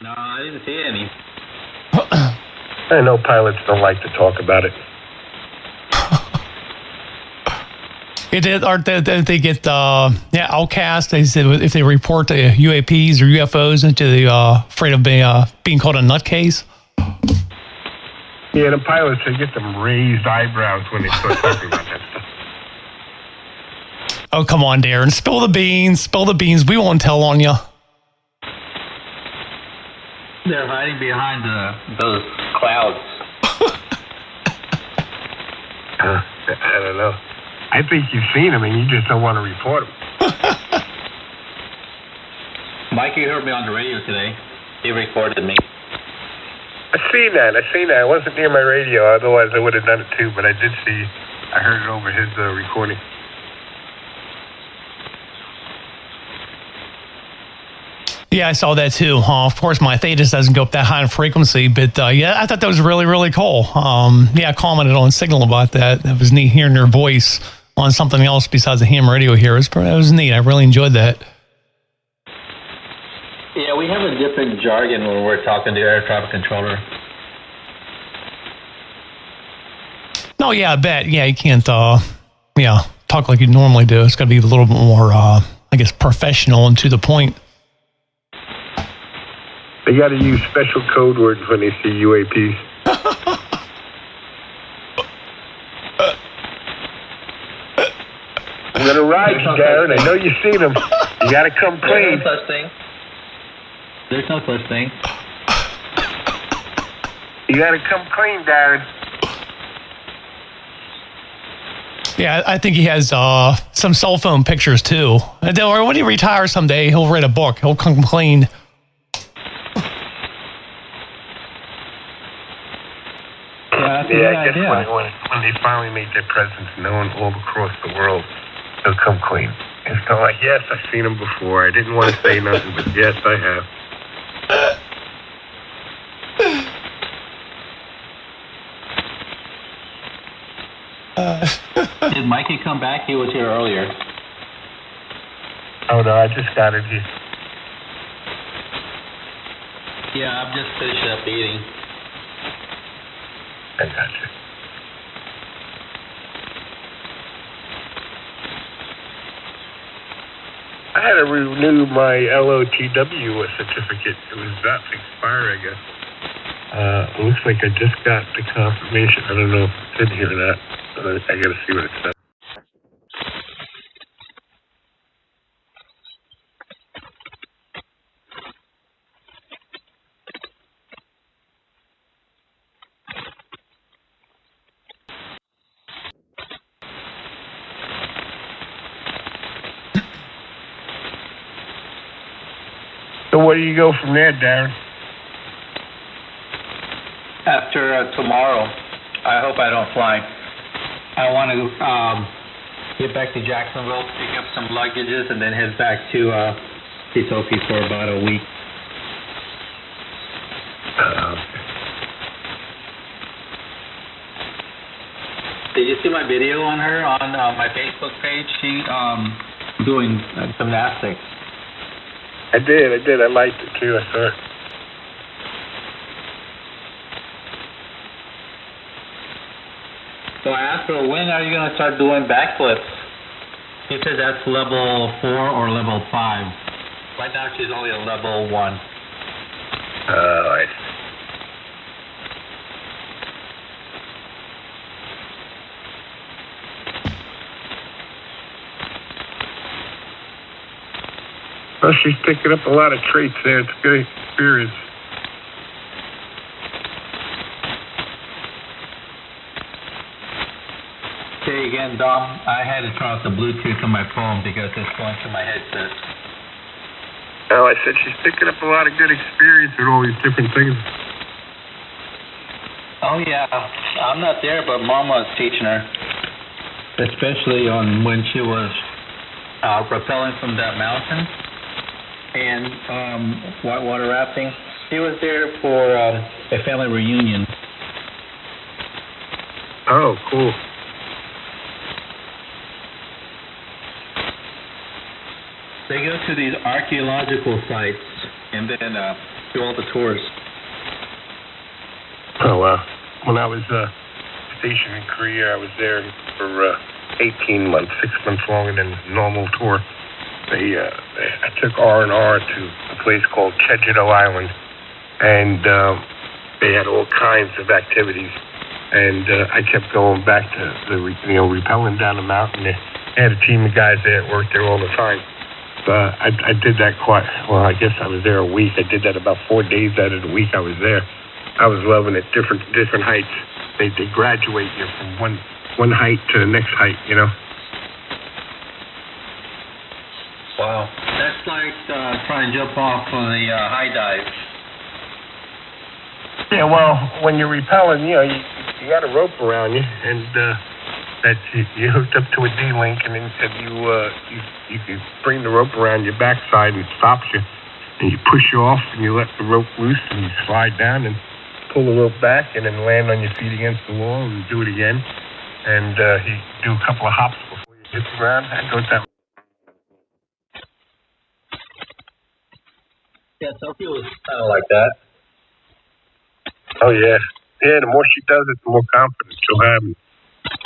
No, I didn't see any. I know pilots don't like to talk about it. They get outcast. They said if they report the UAPs or UFOs into the afraid of being called a nutcase. Yeah, the pilots, they get them raised eyebrows when they start talking about that stuff. Oh, come on, Darren. Spill the beans. Spill the beans. We won't tell on you. They're hiding behind those clouds. I don't know. I think you've seen them and you just don't want to report them. Mikey heard me on the radio today. He recorded me. I seen that. I wasn't near my radio, otherwise I would have done it too, but I heard it over his recording. Yeah, I saw that too. Of course, my Thetis doesn't go up that high in frequency, but yeah, I thought that was really, really cool. Yeah, I commented on Signal about that. It was neat hearing their voice on something else besides the ham radio here. It was neat. I really enjoyed that. Yeah, we have a different jargon when we're talking to the air traffic controller. No, yeah, I bet. Yeah, you can't, talk like you normally do. It's got to be a little bit more, I guess, professional and to the point. They got to use special code words when they see UAPs. I'm going to ride you, Darren. I know you've seen them. You got to come clean. There's no such thing. There's no such thing. You got to come clean, Darren. Yeah, I think he has some cell phone pictures too. Or when he retires someday, he'll write a book. He'll come clean. Yeah, I guess when they finally make their presence known all across the world, they'll come clean. It's kind of like, yes, I've seen them before. I didn't want to say nothing, but yes, I have. Did Mikey come back? He was here earlier. Oh, no, I just got it here. Yeah, I'm just finishing up eating. I got you. I had to renew my LOTW certificate. It was about to expire, I guess. It looks like I just got the confirmation. I don't know if it's in here or not. I got to see what it says. So where do you go from there, Darren? After tomorrow, I hope I don't fly. I want to get back to Jacksonville, pick up some luggages, and then head back to Kentucky for about a week. Did you see my video on her on my Facebook page? She doing gymnastics. I did. I liked it too. I saw it. So I asked her, when are you going to start doing backflips? She said that's level 4 or level 5. Right now she's only at level 1. Oh, I see. Well, she's picking up a lot of traits there. It's a good experience. Okay, again, Dom, I had to turn off the Bluetooth on my phone because it's going to my headset. Oh, I said she's picking up a lot of good experience with all these different things. Oh, yeah. I'm not there, but Mama was teaching her. Especially on when she was rappelling from that mountain. And whitewater rafting. He was there for a family reunion. Oh, cool. They go to these archaeological sites, and then do all the tours? Oh, when I was stationed in Korea, I was there for 18 months, 6 months longer than the normal tour. I took R&R to a place called Jeju Island, and they had all kinds of activities. And I kept going back to rappelling down the mountain. They had a team of guys there that worked there all the time. I did that I guess I was there a week. I did that about 4 days out of the week I was there. I was loving it, different heights. They graduate you from one height to the next height, you know. Wow. That's like trying to jump off of the high dive. Yeah, well, when you're rappelling, you got a rope around you, and that you hooked up to a D-link, and then you bring the rope around your backside, and it stops you, and you push you off, and you let the rope loose, and you slide down and pull the rope back, and then land on your feet against the wall, and do it again, and you do a couple of hops before you hit the ground. I go that way. Yeah, Sophie was kind of like that. Oh, yeah. Yeah, the more she does it, the more confidence she'll have, and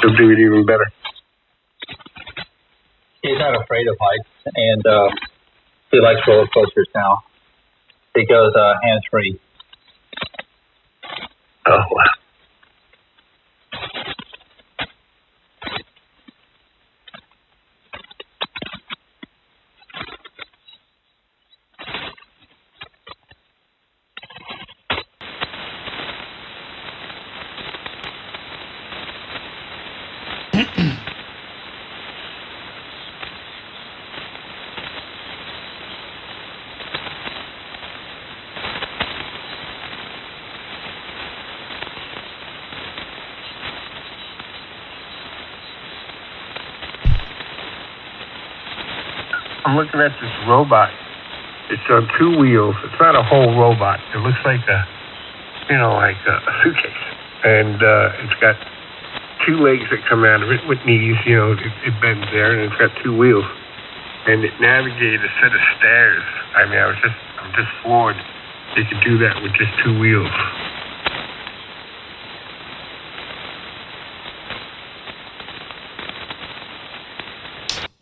she'll do it even better. He's not afraid of heights, and he likes roller coasters now. He goes hands-free. Oh, wow. I'm looking at this robot. It's on 2 wheels. It's not a whole robot. It looks like a suitcase. And it's got 2 legs that come out of it with knees. It bends there, and it's got 2 wheels. And it navigated a set of stairs. I mean, I'm just floored. You could do that with just 2 wheels.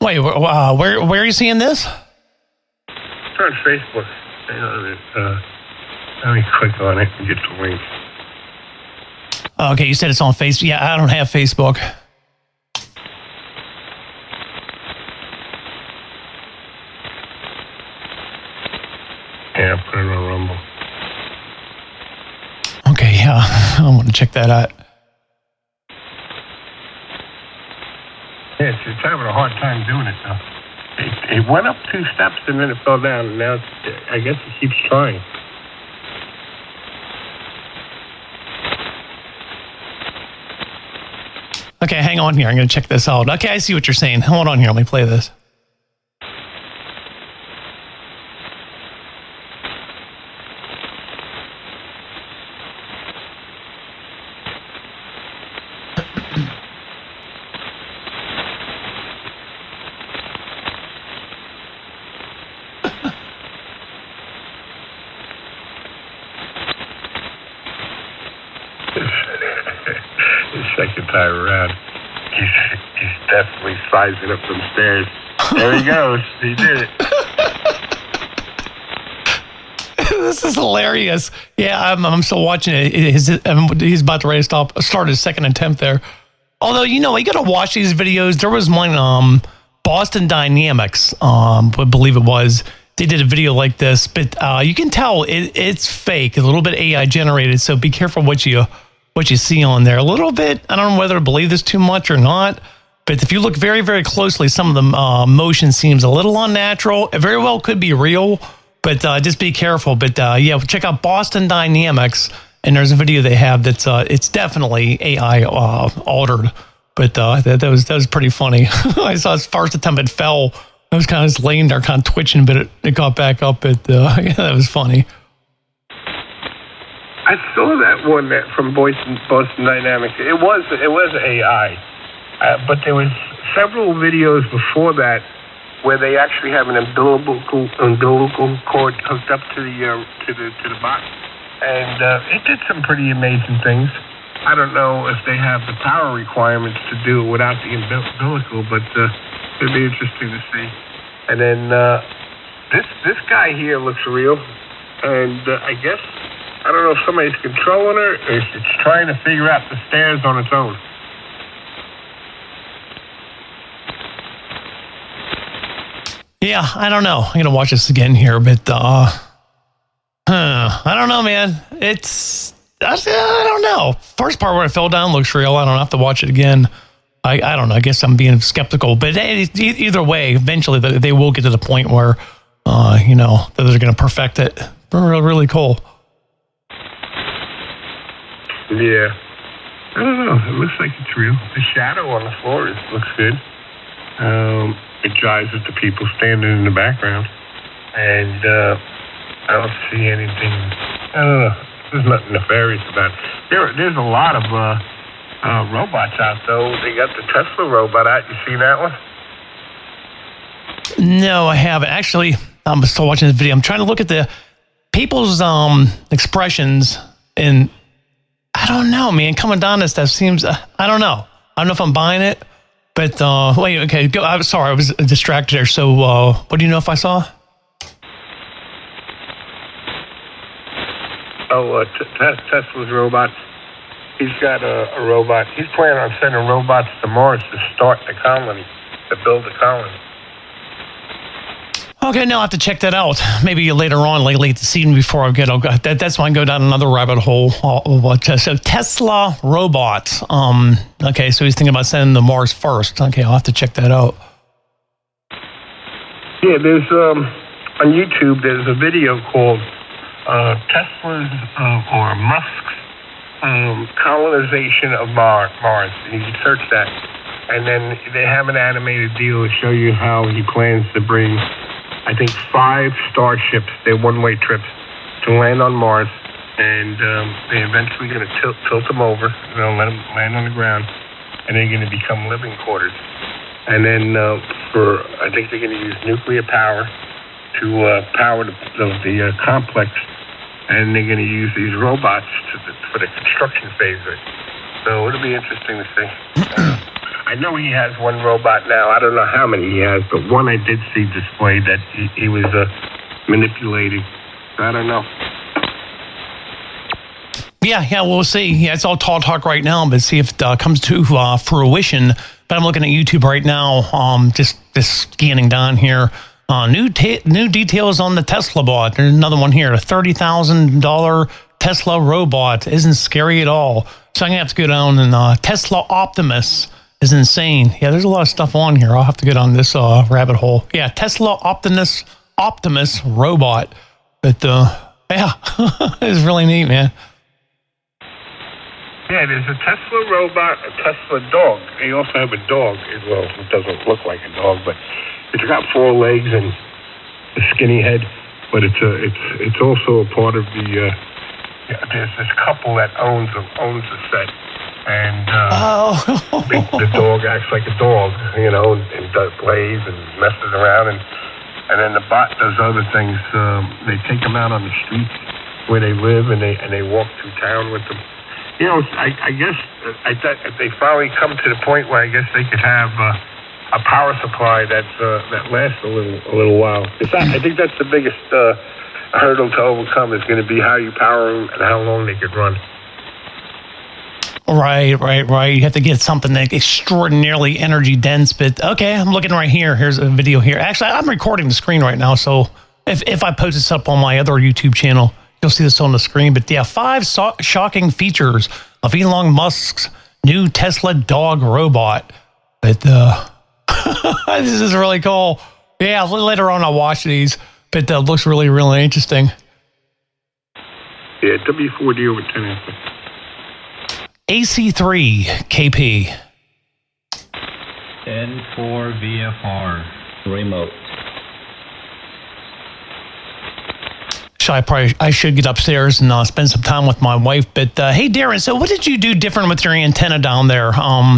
Wait, where are you seeing this? It's on Facebook. Let me click on it and get the link. Okay, you said it's on Facebook. Yeah, I don't have Facebook. Yeah, put it on Rumble. Okay, yeah, I want to check that out. Yeah, it's having a hard time doing it, though. It went up 2 steps and then it fell down, and now I guess it keeps trying. Okay, hang on here. I'm going to check this out. Okay, I see what you're saying. Hold on here. Let me play this. Second time around, he's definitely sizing up some stairs. There he goes. He did it. This is hilarious. Yeah, I'm still watching it. He's about to start his second attempt there. Although, you got to watch these videos. There was one, Boston Dynamics, I believe it was. They did a video like this, but you can tell it's fake, a little bit AI generated. So be careful what you see on there. A little bit, I don't know whether to believe this too much or not, but if you look very, very closely, some of the motion seems a little unnatural. It very well could be real, but just be careful. But yeah, check out Boston Dynamics, and there's a video they have that's it's definitely AI altered. But that was pretty funny. I saw his first attempt, it fell. I was kind of just laying there, kind of twitching, but it got back up. Yeah, that was funny. I saw that one from Boston Dynamics. It was AI, but there was several videos before that where they actually have an umbilical cord hooked up to the box, and it did some pretty amazing things. I don't know if they have the power requirements to do it without the umbilical, but it'd be interesting to see. And then this guy here looks real, and I guess, I don't know if somebody's controlling her or if it's trying to figure out the stairs on its own. Yeah, I don't know. I'm going to watch this again here, but I don't know, man. I don't know. First part where it fell down looks real. I don't have to watch it again. I don't know. I guess I'm being skeptical. But either way, eventually they will get to the point where, that they're going to perfect it. Really, really cool. Yeah. I don't know. It looks like it's real. The shadow on the floor looks good. It drives with the people standing in the background. And I don't see anything. I don't know. There's nothing nefarious about it. There's a lot of robots out, though. They got the Tesla robot out. You seen that one? No, I haven't. Actually, I'm still watching this video. I'm trying to look at the people's expressions, and I don't know, man. Coming down this stuff seems, I don't know. I don't know if I'm buying it, but wait, okay. Go. I'm sorry, I was distracted there. So what do you know if I saw? Oh, Tesla's robots. He's got a robot. He's planning on sending robots to Mars to start the colony, to build the colony. Okay, now I have to check that out. Maybe later on, late this evening before I get. That's why I go down another rabbit hole. So Tesla robots. Okay, so he's thinking about sending them to Mars first. Okay, I'll have to check that out. Yeah, there's on YouTube. There's a video called Tesla's or Musk's colonization of Mars. And you can search that. And then they have an animated deal to show you how he plans to bring, I think, 5 starships, they're one-way trips, to land on Mars. And they're eventually going to tilt them over, let them land on the ground, and they're going to become living quarters. And then I think they're going to use nuclear power to power the complex. And they're going to use these robots for the construction phase of it. So it'll be interesting to see. I know he has one robot now. I don't know how many he has, but one I did see displayed that he was manipulating. I don't know. Yeah, we'll see. Yeah, it's all talk right now, but see if it comes to fruition. But I'm looking at YouTube right now, just scanning down here. New details on the Tesla bot. There's another one here. A $30,000 Tesla robot isn't scary at all. So I'm going to have to go down and Tesla Optimus is insane. Yeah, there's a lot of stuff on here. I'll have to get on this rabbit hole. Yeah, Tesla Optimus robot. But yeah, it's really neat, man. Yeah, there's a Tesla robot, a Tesla dog. They also have a dog. Well, it doesn't look like a dog, but it's got 4 legs and a skinny head. But it's also a part of the. There's this couple that owns the set, and the dog acts like a dog, and plays and messes around, and then the bot does other things. They take them out on the street where they live, and they walk through town with them. I guess if they finally come to the point where I guess they could have a power supply that lasts a little while. I think that's the biggest hurdle to overcome is going to be how you power them and how long they could run. Right. You have to get something that extraordinarily energy dense. But okay, I'm looking right here. Here's a video here. Actually, I'm recording the screen right now, so if I post this up on my other YouTube channel, you'll see this on the screen. But yeah, 5 shocking features of Elon Musk's new Tesla dog robot. But this is really cool. Yeah, later on I'll watch these. But that looks really, really interesting. Yeah, W4DOM with 10 input. AC3KP. N4VFR remote. I should get upstairs and spend some time with my wife. But hey, Darren, so what did you do different with your antenna down there?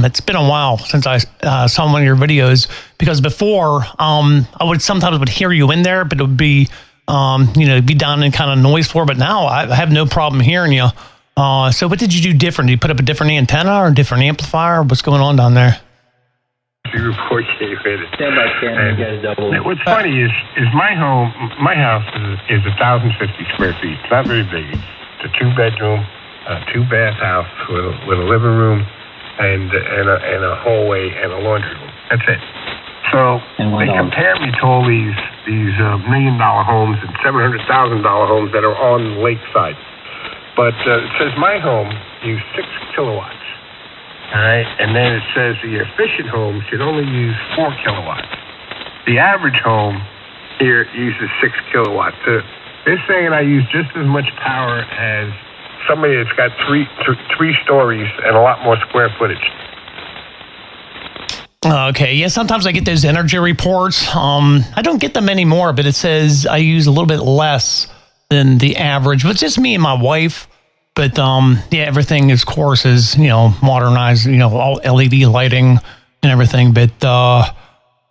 It's been a while since I saw one of your videos, because before I would sometimes hear you in there, but it would be be down in kind of noise floor. But now I have no problem hearing you. So what did you do different? Did you put up a different antenna or a different amplifier? What's going on down there? Report you hit it. Stand by, Ken. You guys double. What's funny is my house is 1,050 square feet. It's not very big. It's a 2-bedroom, 2-bath house with a living room and a hallway and a laundry room. That's it. So they compare me to all these $1 million homes and $700,000 homes that are on the lakeside. But it says my home used 6 kilowatts. All right, and then it says the efficient home should only use 4 kilowatts. The average home here uses 6 kilowatts. They're saying I use just as much power as somebody that's got three stories and a lot more square footage. Okay, yeah, sometimes I get those energy reports. I don't get them anymore, but it says I use a little bit less than the average. But it's just me and my wife. But yeah, everything, of course, is modernized. All LED lighting and everything. But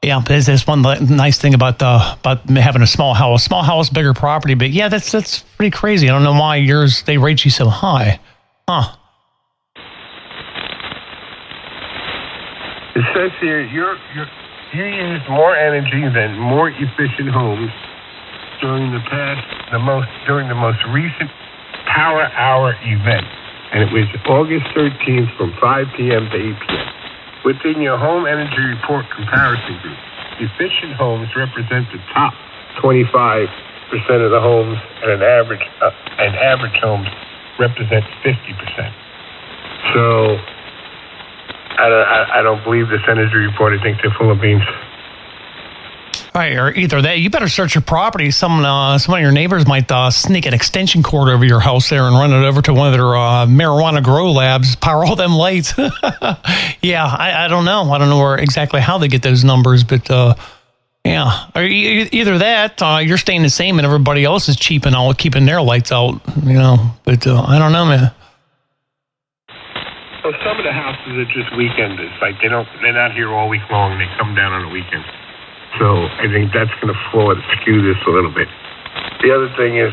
yeah, there's one nice thing about having a small house, bigger property. But yeah, that's pretty crazy. I don't know why they rate you so high, huh? It says here you use more energy than more efficient homes during the most recent Power Hour event, and it was August 13th from 5 p.m. to 8 p.m. Within your home energy report comparison group, efficient homes represent the top 25% of the homes, and average homes represent 50%. So I don't believe this energy report. I think they're full of beans. Right, or either that, you better search your property. Some of your neighbors might sneak an extension cord over your house there and run it over to one of their marijuana grow labs, power all them lights. Yeah, I don't know. I don't know exactly how they get those numbers, but yeah, or either that, you're staying the same and everybody else is cheap and all keeping their lights out, But I don't know, man. Well, some of the houses are just weekenders. Like they're not here all week long. They come down on the weekend. So I think that's going to skew this a little bit. The other thing is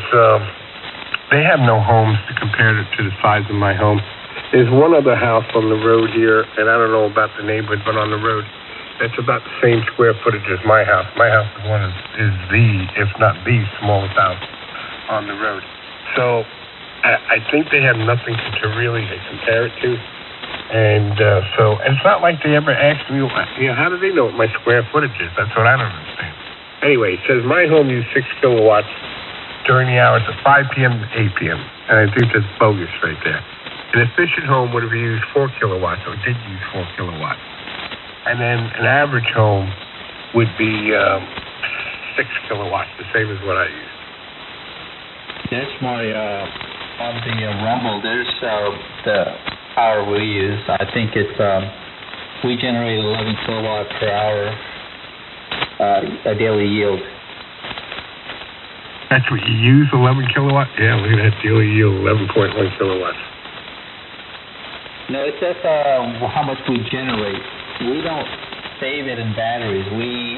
they have no homes to compare to the size of my home. There's one other house on the road here, and I don't know about the neighborhood, but on the road, that's about the same square footage as my house. My house is if not the smallest house on the road. So I think they have nothing to really compare it to. And so it's not like they ever asked me, how do they know what my square footage is? That's what I don't understand. Anyway, it says my home used 6 kilowatts during the hours of 5 p.m. to 8 p.m. And I think that's bogus right there. An efficient home would have used 4 kilowatts, or did use 4 kilowatts. And then an average home would be 6 kilowatts, the same as what I use. That's my, on the Rumble, there's the power we use. I think it's we generate 11 kilowatts per hour a daily yield. That's what you use, 11 kilowatts? Yeah, look at that daily yield, 11.1 kilowatts. No, it says how much we generate. We don't save it in batteries. We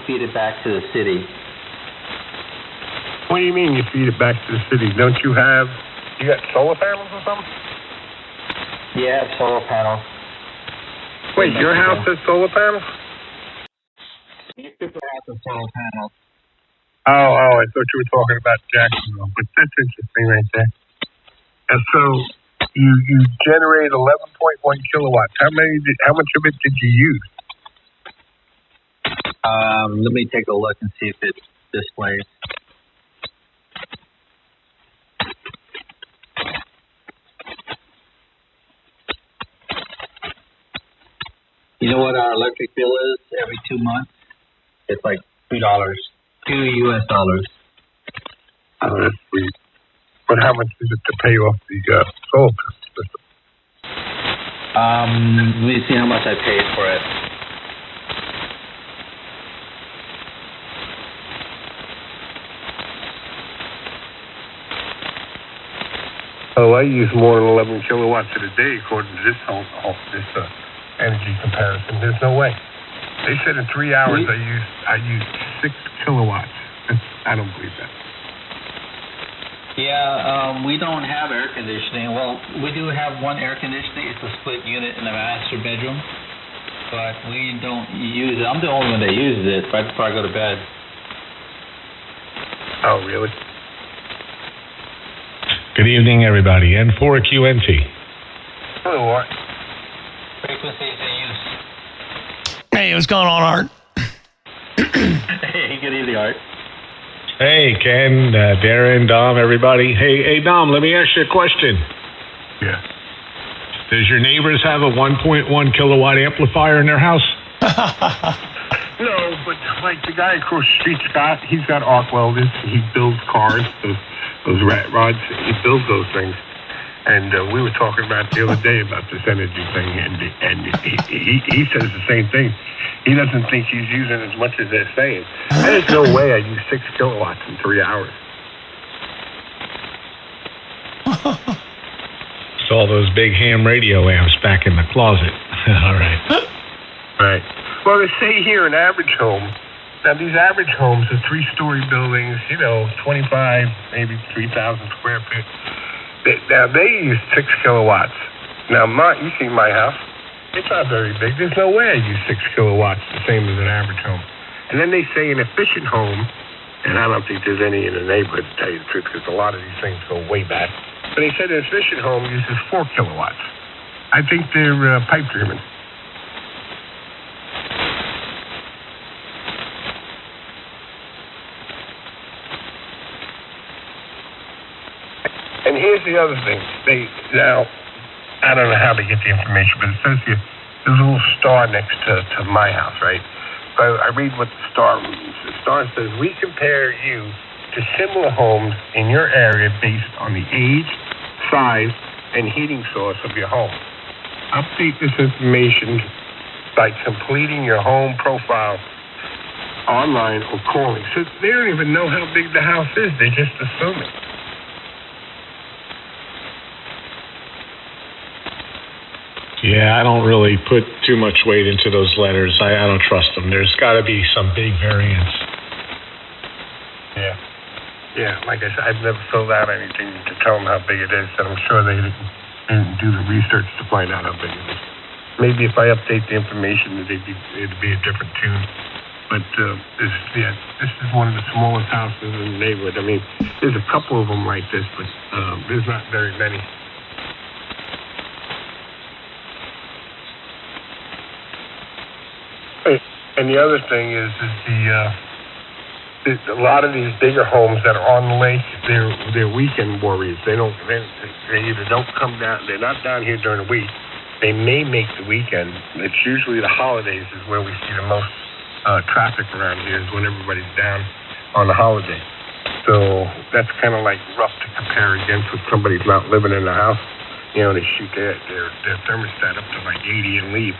feed it back to the city. What do you mean you feed it back to the city? Don't you got solar panels or something? Yeah, solar panels. Wait, your house has solar panels? Your people have solar panels. Oh, I thought you were talking about Jacksonville, but that's interesting right there. And so you generate 11.1 kilowatts. How much of it did you use? Let me take a look and see if it displays. You know what our electric bill is every 2 months? It's like $2 US. Oh, that's sweet. But how much is it to pay off the solar system? Let me see how much I paid for it. Oh, I use more than 11 kilowatts in a day according to this energy comparison. There's no way. They said in 3 hours I used 6 kilowatts. I don't believe that. Yeah, we don't have air conditioning. Well, we do have one air conditioning. It's a split unit in the master bedroom, but we don't use it. I'm the only one that uses it right before I go to bed. Oh, really? Good evening, everybody. N4QNT. Hello, Art. Frequencies in use. Hey, what's going on, Art? Hey, good evening, Art. Hey, Ken, Darren, Dom, everybody. Hey, Dom, let me ask you a question. Yeah. Does your neighbors have a 1.1 kilowatt amplifier in their house? No, but like the guy across the street, Scott, he's got arc welders. He builds cars, those rat rods. He builds those things. And we were talking about the other day about this energy thing, and he says the same thing. He doesn't think he's using as much as they're saying. There's no way I use 6 kilowatts in 3 hours. It's all those big ham radio amps back in the closet. All right. Right. Well, they say here an average home. Now, these average homes are 3-story buildings, 25, maybe 3,000 square feet. Now, they use 6 kilowatts. Now, you see my house. It's not very big. There's no way I use 6 kilowatts, the same as an average home. And then they say an efficient home, and I don't think there's any in the neighborhood, to tell you the truth, because a lot of these things go way back. But they said an efficient home uses 4 kilowatts. I think they're pipe dreaming. And here's the other thing. Now, I don't know how they get the information, but it says here, there's a little star next to my house, right? But I read what the star means. The star says, we compare you to similar homes in your area based on the age, size, and heating source of your home. Update this information by completing your home profile online or calling. So they don't even know how big the house is. They just assume it. Yeah, I don't really put too much weight into those letters. I don't trust them. There's got to be some big variance. Yeah, like I said, I've never filled out anything to tell them how big it is, and I'm sure they didn't do the research to find out how big it is. Maybe if I update the information, it'd be a different tune. But this is one of the smallest houses in the neighborhood. I mean, there's a couple of them like this, but there's not very many. And the other thing is a lot of these bigger homes that are on the lake, they're weekend warriors. They either don't come down. They're not down here during the week. They may make the weekend. It's usually the holidays is where we see the most traffic around here. Is when everybody's down on the holiday. So that's kind of like rough to compare against with somebody's not living in the house. They shoot their thermostat up to like 80 and leave.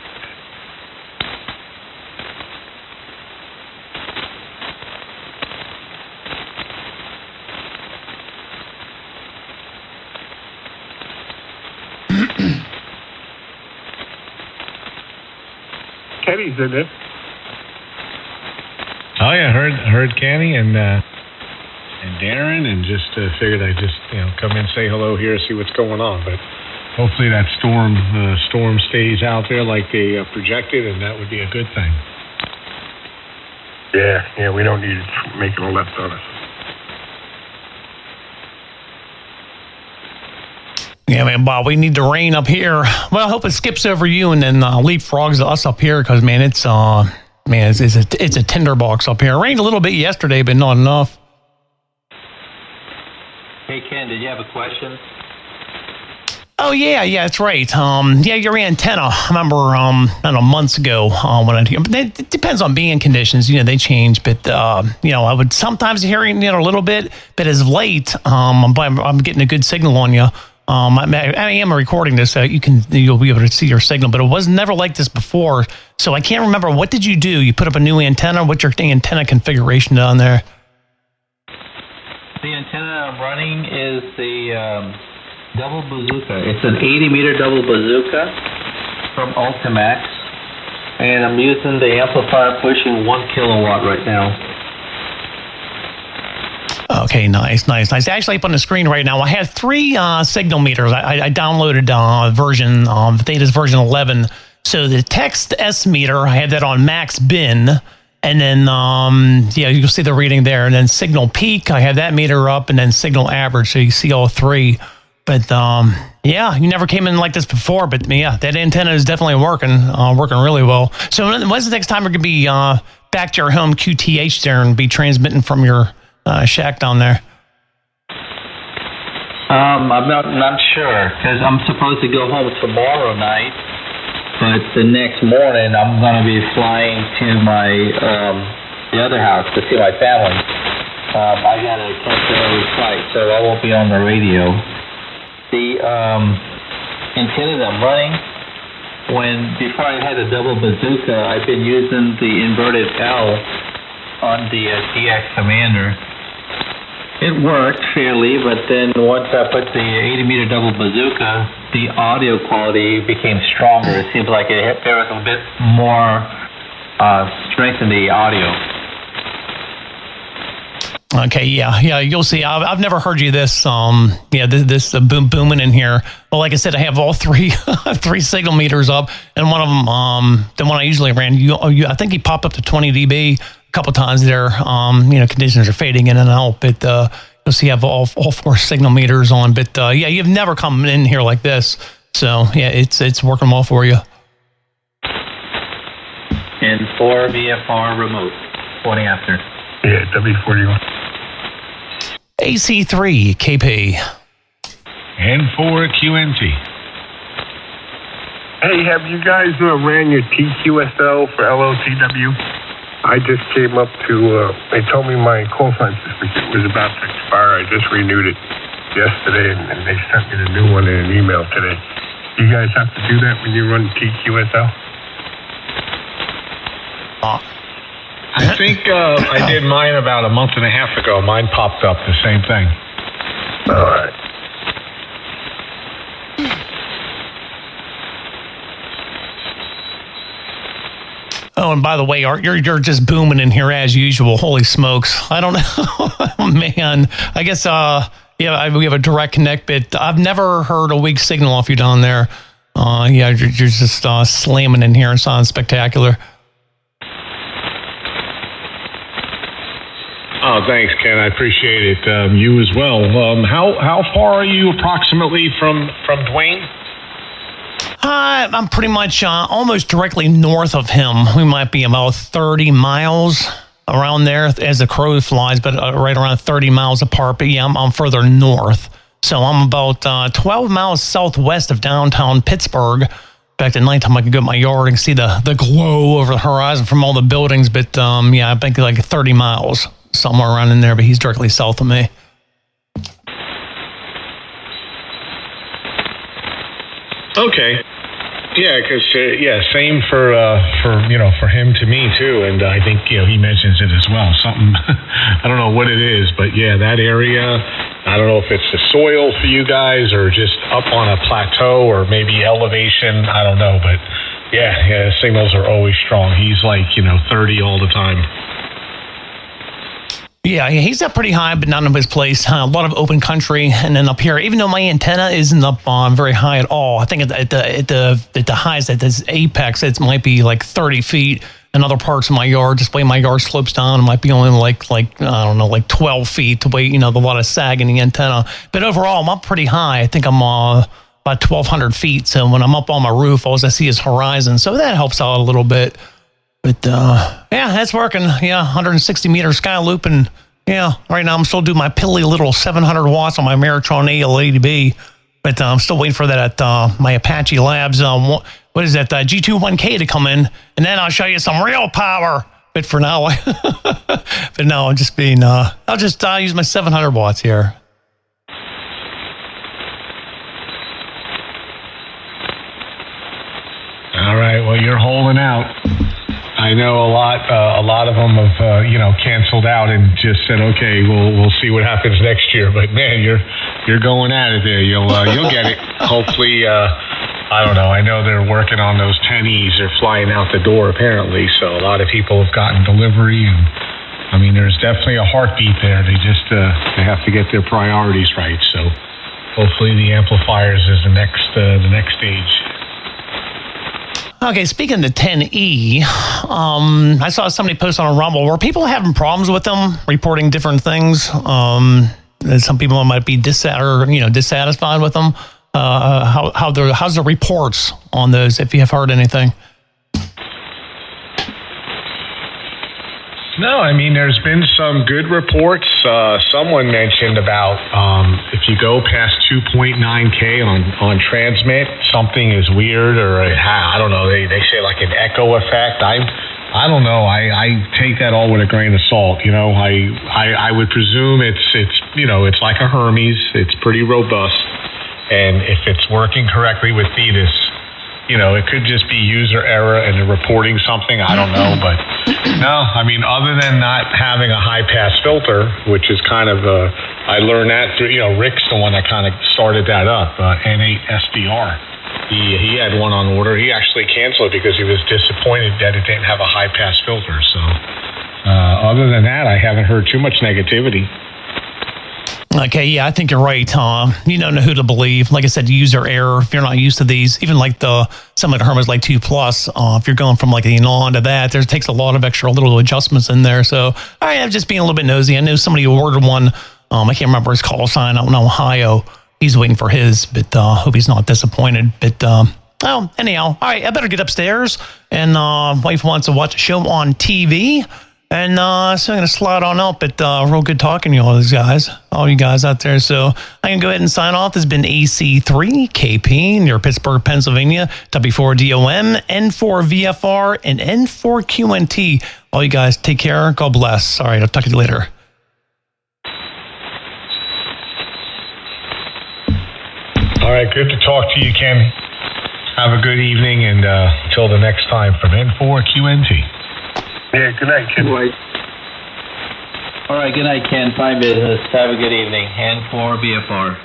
Kenny's in it. Oh yeah, heard Kenny and Darren, and just figured I'd just come in, say hello here, see what's going on. But hopefully that storm stays out there like they projected, and that would be a good thing. Yeah, we don't need it making a left on us. Yeah, man, Bob, we need the rain up here. Well, I hope it skips over you and then leapfrogs us up here because, man, it's a tinderbox up here. It rained a little bit yesterday, but not enough. Hey, Ken, did you have a question? Oh, yeah, that's right. Your antenna. I remember, I don't know, months ago but it depends on being conditions. They change, but, I would sometimes hear a little bit, but as of late, I'm getting a good signal on you. I am recording this, so you'll be able to see your signal, but it was never like this before. So I can't remember. What did you do? You put up a new antenna? What's your antenna configuration down there? The antenna I'm running is the Double bazooka. It's an 80-meter double bazooka from Ultimax, and I'm using the amplifier pushing 1 kilowatt right now. Okay, nice. Actually, up on the screen right now, I have 3 signal meters. I downloaded Theta's version 11. So the text S meter, I have that on max bin. And then, you'll see the reading there. And then signal peak, I have that meter up, and then signal average. So you see all 3. But, you never came in like this before. But, that antenna is definitely working really well. So when's the next time we're going to be back to your home QTH there and be transmitting from your shack down there? I'm not sure, because I'm supposed to go home tomorrow night. But the next morning, I'm going to be flying to my the other house to see my family. I got a 10:30 flight, so I won't be on the radio. The antenna that I'm running, before I had a double bazooka, I've been using the inverted L on the DX Commander. It worked fairly, but then once I put the 80-meter double bazooka, the audio quality became stronger. It seems like there was a bit more strength in the audio. Okay, you'll see. I've never heard you this this booming in here. Well, like I said, I have all 3 signal meters up, and one of them, the one I usually ran, I think he popped up to 20 dB. Couple times there, conditions are fading in and out, but you'll see I have all 4 signal meters on. But you've never come in here like this, so it's working well for you. N4VFR remote, pointing after. Yeah, W4DOM. AC3KP. N4QNT. Hey, have you guys ran your TQSL for LOTW? I just came up to, they told me my call sign certificate was about to expire. I just renewed it yesterday, and they sent me the new one in an email today. Do you guys have to do that when you run TQSL? I think I did mine about a month and a half ago. Mine popped up the same thing. All right. Oh, and by the way, Art, you're just booming in here as usual. Holy smokes. I don't know. Oh, man. I guess, we have a direct connect, but I've never heard a weak signal off you down there. You're just slamming in here and sounds spectacular. Oh, thanks, Ken. I appreciate it. You as well. How far are you approximately from Dwayne? I'm pretty much almost directly north of him. We might be about 30 miles around there as the crow flies, but right around 30 miles apart. But I'm further north. So I'm about 12 miles southwest of downtown Pittsburgh. Back at nighttime, I can go to my yard and see the glow over the horizon from all the buildings. But I think like 30 miles, somewhere around in there. But he's directly south of me. Okay. Yeah, because same for him to me too, and I think he mentions it as well. Something I don't know what it is, but that area. I don't know if it's the soil for you guys or just up on a plateau or maybe elevation. I don't know, but signals are always strong. He's like 30 all the time. Yeah, he's up pretty high, but not in his place. A lot of open country, and then up here, even though my antenna isn't up very high at all, I think at the highest, at this apex, it might be like 30 feet. In other parts of my yard, just the way my yard slopes down, it might be only like 12 feet. The way a lot of sag in the antenna. But overall, I'm up pretty high. I think I'm about 1,200 feet. So when I'm up on my roof, all I see is horizon. So that helps out a little bit. But, that's working. 160 meter sky loop. And, right now I'm still doing my piddly little 700 watts on my Meritron AL80B. But I'm still waiting for that my Apache Labs, what is that, G21K to come in. And then I'll show you some real power. But for now, I'm just being, I'll just use my 700 watts here. All right, well, you're holding out. I know a lot of them have canceled out and just said, okay, we'll see what happens next year. But man, you're you're going at it there. You'll get it. Hopefully, I don't know. I know they're working on those 10Es. They're flying out the door apparently. So a lot of people have gotten delivery, and I mean, there's definitely a heartbeat there. They just they have to get their priorities right. So hopefully, the amplifiers is the next stage. Okay, speaking of the 10E, I saw somebody post on a Rumble. Were people having problems with them reporting different things? Some people might be dissatisfied with them. How's the reports on those? If you have heard anything. No, I mean, there's been some good reports. Someone mentioned about if you go past 2.9K on transmit, something is weird, or I don't know. They say like an echo effect. I don't know. I take that all with a grain of salt. You know, I would presume it's it's like a Hermes. It's pretty robust, and if it's working correctly with Thetis, it could just be user error and they're reporting something. I don't know, but no, I mean, other than not having a high pass filter, which is kind of, I learned that through, Rick's the one that kind of started that up, N8SDR. He had one on order. He actually canceled it because he was disappointed that it didn't have a high pass filter. So, other than that, I haven't heard too much negativity. Okay, yeah, I think you're right, Tom. You don't know who to believe. Like I said, user error. If you're not used to these, even like some of the Hermes like 2 Plus, if you're going from like the on to that, there takes a lot of extra little adjustments in there. So I'm just being a little bit nosy. I know somebody ordered one. I can't remember his call sign out in Ohio. He's waiting for his, but hope he's not disappointed. But anyhow, all right, I better get upstairs. And wife wants to watch a show on TV. And so I'm going to slide on up. But real good talking to all you guys out there. So I'm going to go ahead and sign off. This has been AC3KP near Pittsburgh, Pennsylvania, W4DOM, N4VFR, and N4QNT. All you guys take care. God bless. All right, I'll talk to you later. All right, good to talk to you, Ken. Have a good evening, and until the next time from N4QNT. Yeah, good night, Ken. All right, good night, Ken. Fine business. Have a good evening. N4VFR.